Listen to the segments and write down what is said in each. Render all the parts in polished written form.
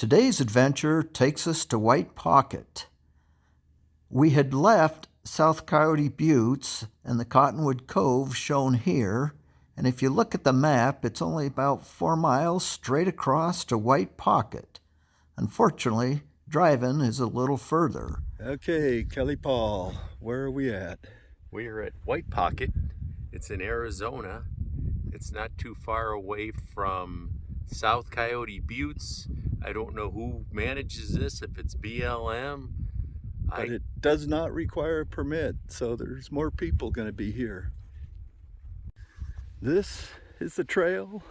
Today's adventure takes us to White Pocket. We had left South Coyote Buttes and the Cottonwood Cove shown here, and if you look at the map, it's only about 4 miles straight across to White Pocket. Unfortunately, driving is a little further. Okay, Kelly Paul, where are we at? We are at White Pocket. It's in Arizona. It's not too far away from South Coyote Buttes. I don't know who manages this, if it's BLM. But it does not require a permit, so there's more people going to be here. This is the trail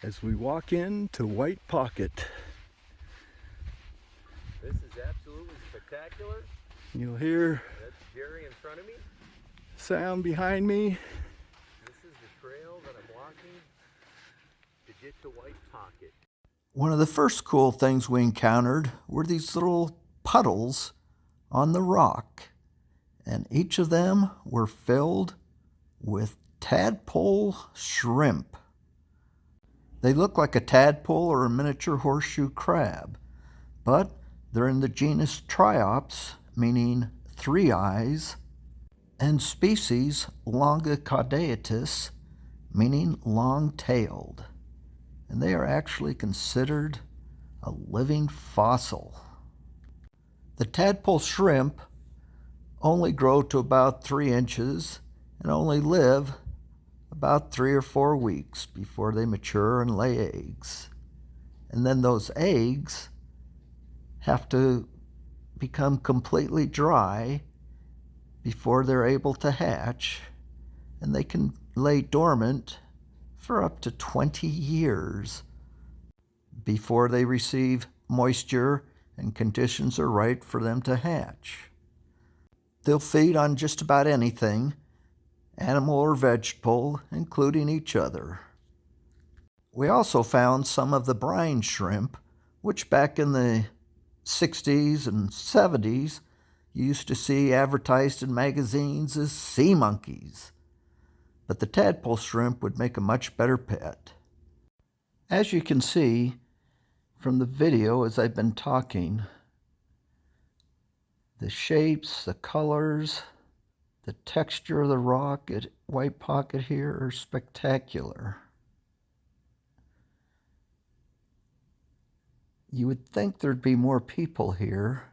as we walk into White Pocket. This is absolutely spectacular. You'll hear That's Jerry in front of me. sound behind me. This is the trail that I'm walking to get to White Pocket. One of the first cool things we encountered were these little puddles on the rock, and each of them were filled with tadpole shrimp. They look like a tadpole or a miniature horseshoe crab, but they're in the genus Triops, meaning 3 eyes, and species Longicaudatus, meaning long-tailed. And they are actually considered a living fossil. The tadpole shrimp only grow to about 3 inches and only live about 3 or 4 weeks before they mature and lay eggs. And then those eggs have to become completely dry before they're able to hatch, and they can lay dormant for up to 20 years before they receive moisture and conditions are right for them to hatch. They'll feed on just about anything, animal or vegetable, including each other. We also found some of the brine shrimp, which back in the 60s and 70s you used to see advertised in magazines as sea monkeys. But the tadpole shrimp would make a much better pet. As you can see from the video as I've been talking, the shapes, the colors, the texture of the rock at White Pocket here are spectacular. You would think there'd be more people here,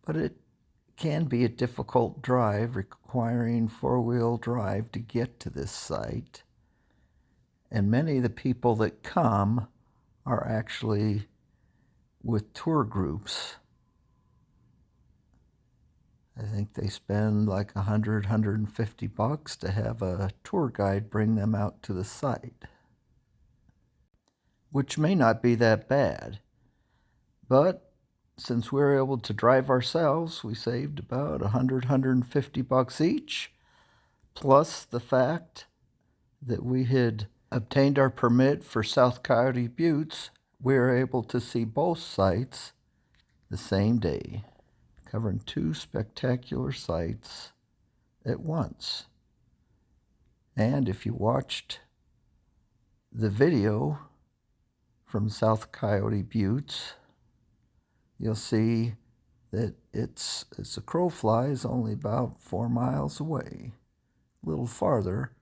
but it can be a difficult drive requiring 4-wheel drive to get to this site. And many of the people that come are actually with tour groups. I think they spend like $100-$150 to have a tour guide bring them out to the site, which may not be that bad. But since we were able to drive ourselves, we saved about $100-$150 each, plus the fact that we had obtained our permit for South Coyote Buttes. We were able to see both sites the same day, covering 2 spectacular sites at once. And if you watched the video from South Coyote Buttes, you'll see that it's as the crow flies only about 4 miles away, a little farther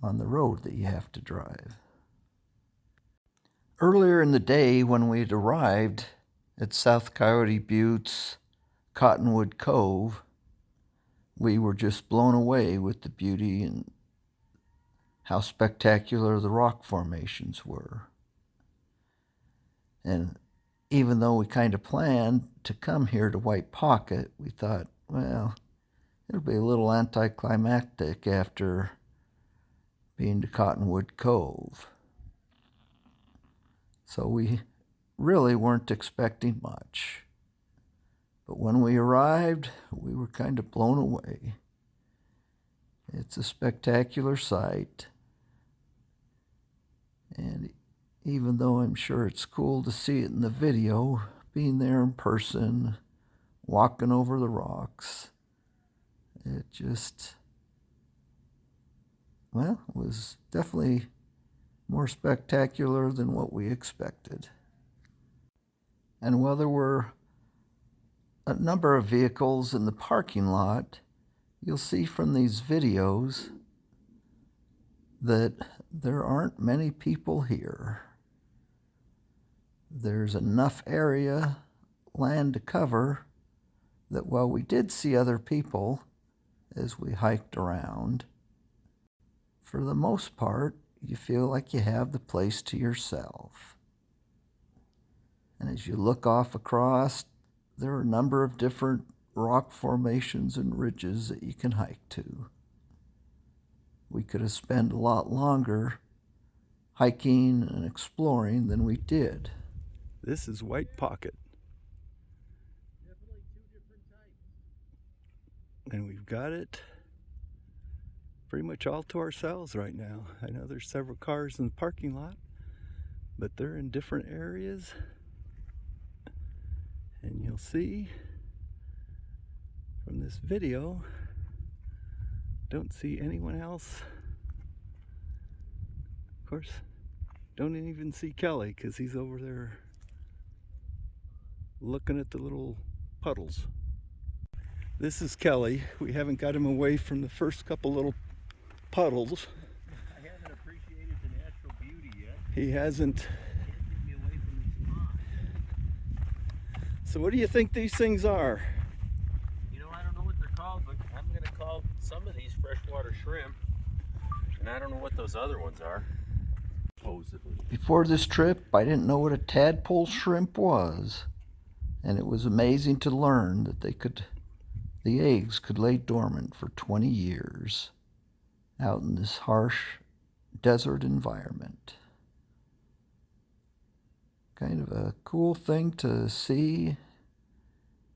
on the road that you have to drive. Earlier in the day when we'd arrived at South Coyote Buttes, Cottonwood Cove, we were just blown away with the beauty and how spectacular the rock formations were. And even though we kind of planned to come here to White Pocket, we thought, well, it'll be a little anticlimactic after being to Cottonwood Cove. So we really weren't expecting much. But when we arrived, we were kind of blown away. It's a spectacular sight. And even though I'm sure it's cool to see it in the video, being there in person, walking over the rocks, it just, well, it was definitely more spectacular than what we expected. And while there were a number of vehicles in the parking lot, you'll see from these videos that there aren't many people here. There's enough area, land to cover, that while we did see other people as we hiked around, for the most part, you feel like you have the place to yourself. And as you look off across, there are a number of different rock formations and ridges that you can hike to. We could have spent a lot longer hiking and exploring than we did. This is White Pocket. And we've got it pretty much all to ourselves right now. I know there's several cars in the parking lot, but they're in different areas. And you'll see from this video, don't see anyone else. Of course, don't even see Kelly because he's over there looking at the little puddles. This is Kelly. We haven't got him away from the first couple little puddles. I haven't appreciated the natural beauty yet. He hasn't. Can't get me away from these ponds. So what do you think these things are? You know, I don't know what they're called, but I'm going to call some of these freshwater shrimp. And I don't know what those other ones are. Supposedly. Before this trip, I didn't know what a tadpole shrimp was. And it was amazing to learn that the eggs could lay dormant for 20 years out in this harsh desert environment. Kind of a cool thing to see,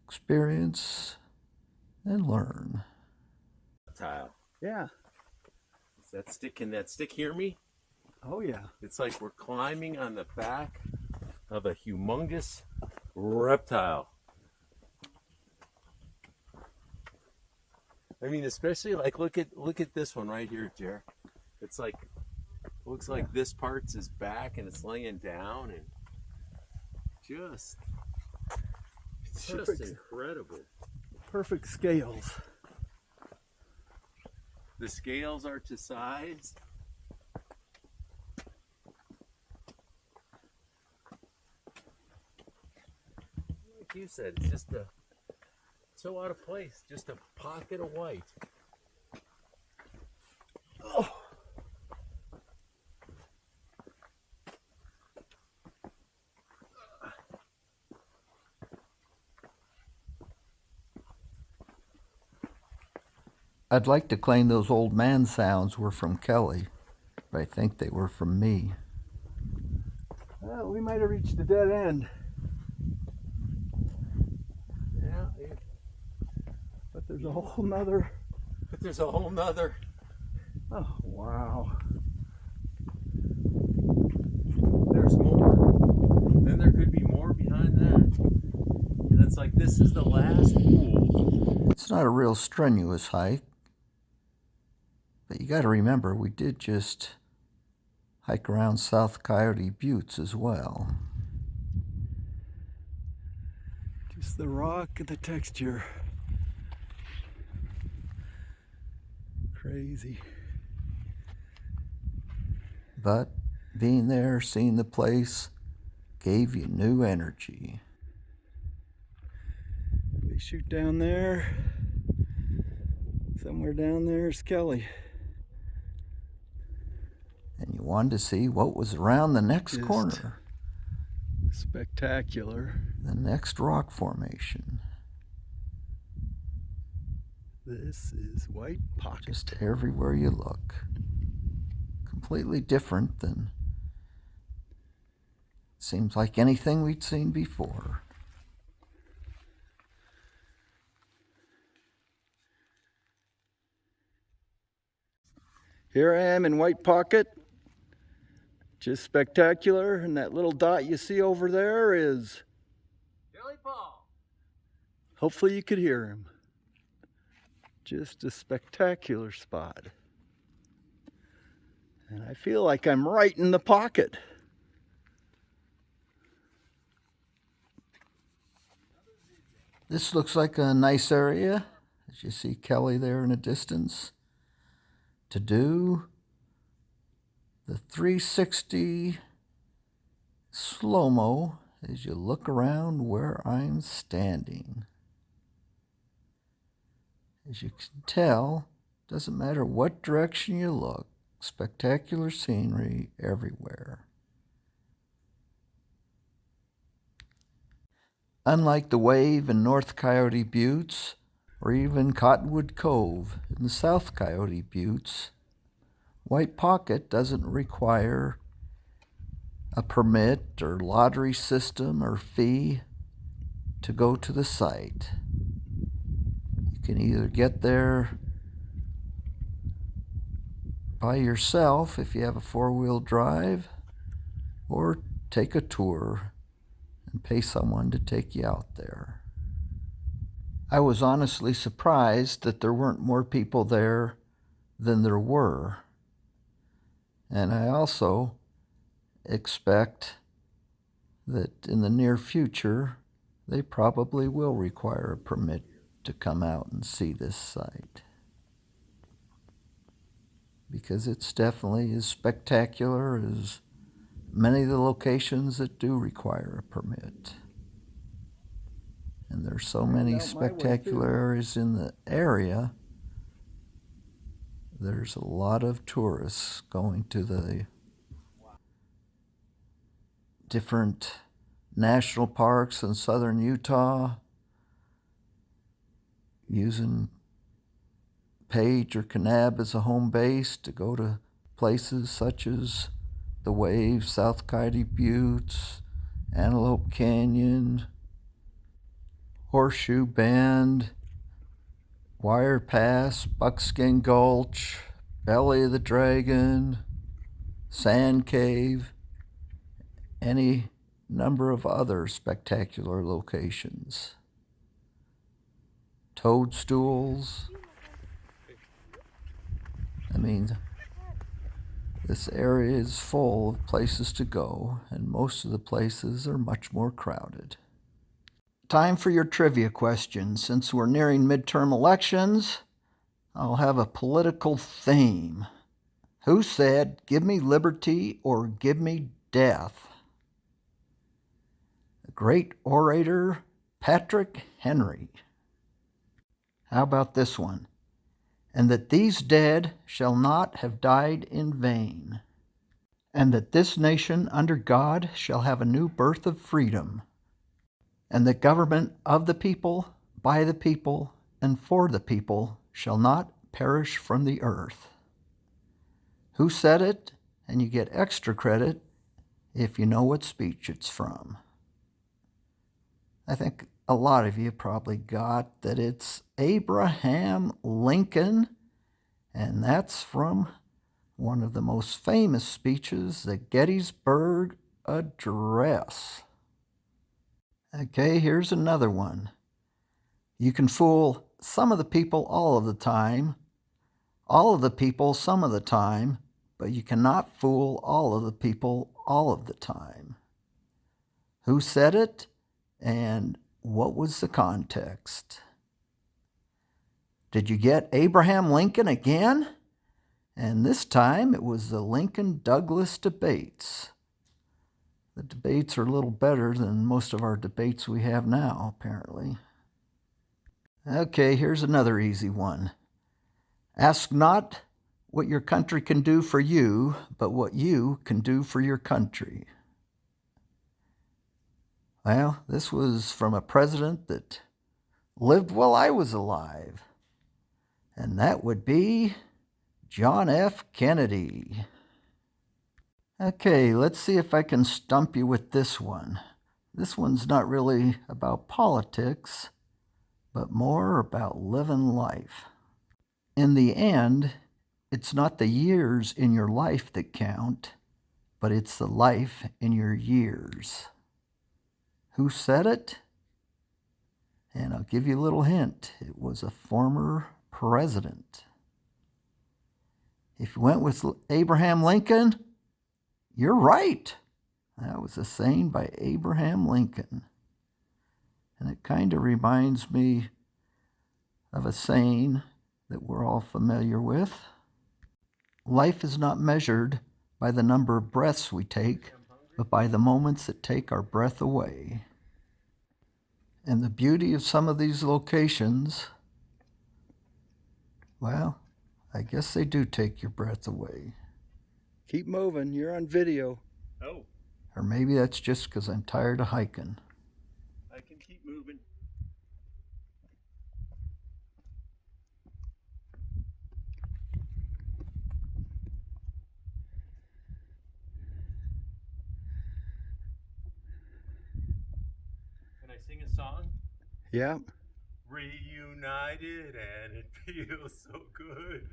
experience, and learn. Tile. Yeah. Can that stick hear me? Oh yeah. It's like we're climbing on the back of a humongous reptile. I mean, especially like look at this one right here, Jer. It's like looks like this part's his back and it's laying down and it's Perfect. just incredible. Perfect scales. The scales are to size. Like you said, it's just so out of place, just a pocket of white. Oh. I'd like to claim those old man sounds were from Kelly, but I think they were from me. Well, we might have reached a dead end. Yeah, But there's a whole nother. but there's a whole nother. Oh, wow. There's more. Then there could be more behind that. And it's like this is the last pool. It's not a real strenuous hike, but you got to remember we did just hike around South Coyote Buttes as well. Just the rock and the texture. Crazy. But being there, seeing the place, gave you new energy. We shoot down there. Somewhere down there is Kelly. And you wanted to see what was around the next Just corner, spectacular. the next rock formation. This is White Pocket. Just everywhere you look. Completely different than seems like anything we'd seen before. Here I am in White Pocket. Just spectacular. And that little dot you see over there is... Kelly Paul. Hopefully you could hear him. Just a spectacular spot. And I feel like I'm right in the pocket. This looks like a nice area, as you see Kelly there in the distance, to do the 360 slow-mo as you look around where I'm standing. As you can tell, doesn't matter what direction you look, spectacular scenery everywhere. Unlike the Wave in North Coyote Buttes, or even Cottonwood Cove in the South Coyote Buttes, White Pocket doesn't require a permit or lottery system or fee to go to the site. You can either get there by yourself if you have a four-wheel drive, or take a tour and pay someone to take you out there. I was honestly surprised that there weren't more people there than there were. And I also expect that in the near future, they probably will require a permit to come out and see this site, because it's definitely as spectacular as many of the locations that do require a permit. And there's so many spectacular areas in the area, there's a lot of tourists going to the different national parks in southern Utah, using Page or Kanab as a home base to go to places such as the Wave, South Coyote Buttes, Antelope Canyon, Horseshoe Bend, Wire Pass, Buckskin Gulch, Belly of the Dragon, Sand Cave, any number of other spectacular locations. Toadstools. I mean, this area is full of places to go, and most of the places are much more crowded. Time for your trivia questions. Since we're nearing midterm elections, I'll have a political theme. Who said, "Give me liberty or give me death"? The great orator Patrick Henry. How about this one? And that these dead shall not have died in vain, and that this nation under God shall have a new birth of freedom, and the government of the people, by the people, and for the people shall not perish from the earth. Who said it? And you get extra credit if you know what speech it's from. I think a lot of you probably got that it's Abraham Lincoln, and that's from one of the most famous speeches, the Gettysburg Address. Okay, here's another one. You can fool some of the people all of the time, all of the people some of the time, but you cannot fool all of the people all of the time. Who said it, and what was the context? Did you get Abraham Lincoln again? And this time it was the Lincoln-Douglas debates. The debates are a little better than most of our debates we have now, apparently. Okay, here's another easy one. Ask not what your country can do for you, but what you can do for your country. Well, this was from a president that lived while I was alive, and that would be John F. Kennedy. Okay, let's see if I can stump you with this one. This one's not really about politics, but more about living life. In the end, it's not the years in your life that count, but it's the life in your years. Who said it? And I'll give you a little hint. It was a former president. If you went with Abraham Lincoln, you're right. That was a saying by Abraham Lincoln. And it kind of reminds me of a saying that we're all familiar with. Life is not measured by the number of breaths we take, but by the moments that take our breath away. And the beauty of some of these locations, well, I guess they do take your breath away. Keep moving, you're on video. Oh, Or maybe that's just because I'm tired of hiking. I can keep moving. Can I sing a song? Yeah, Reunited and it feels so good.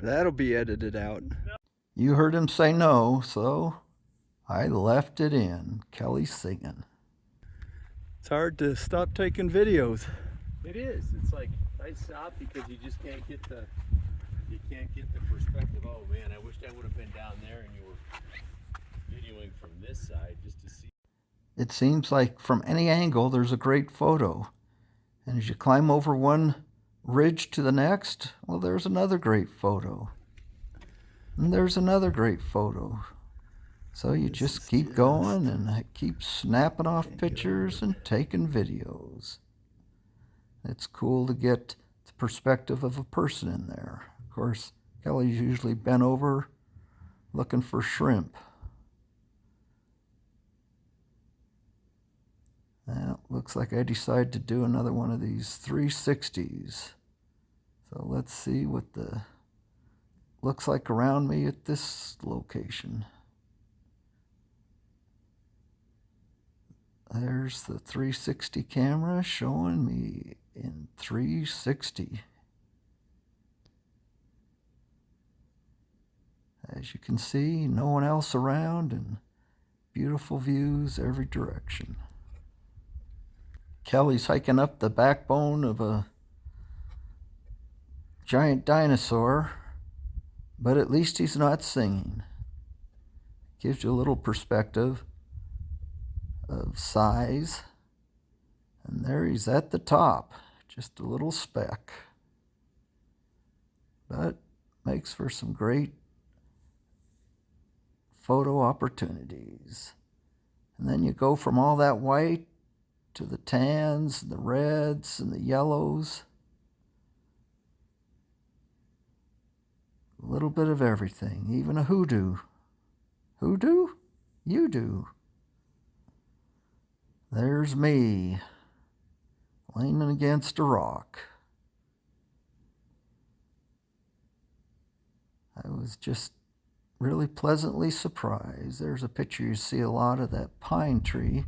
that'll be edited out. You heard him say no, so I left it in. Kelly singing. It's hard to stop taking videos. It is. It's like I stop because you just can't get the perspective. Oh man, I wished I would have been down there and you were videoing from this side just to see. It seems like from any angle there's a great photo. And as you climb over one ridge to the next, well, there's another great photo. And there's another great photo. So you just keep going and keep snapping off pictures and taking videos. It's cool to get the perspective of a person in there. Of course, Kelly's usually bent over looking for shrimp. Well, looks like I decided to do another one of these 360s. So let's see what the looks like around me at this location. There's the 360 camera showing me in 360. As you can see, no one else around and beautiful views every direction. Kelly's hiking up the backbone of a giant dinosaur, but at least he's not singing. Gives you a little perspective of size. And there he's at the top, just a little speck. But makes for some great photo opportunities. And then you go from all that white to the tans, the reds, and the yellows. A little bit of everything, even a hoodoo. Hoodoo? You do. There's me, leaning against a rock. I was just really pleasantly surprised. There's a picture you see a lot of that pine tree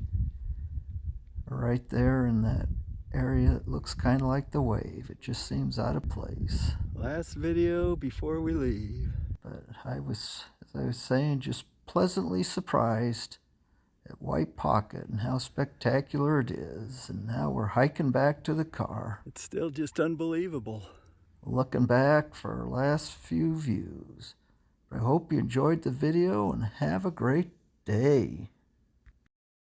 right there in that area. It looks kind of like the wave. It just seems out of place. Last video before we leave. But I was, as I was saying, just pleasantly surprised at White Pocket and how spectacular it is. And now we're hiking back to the car, It's still just unbelievable. looking back for our last few views. I hope you enjoyed the video and have a great day.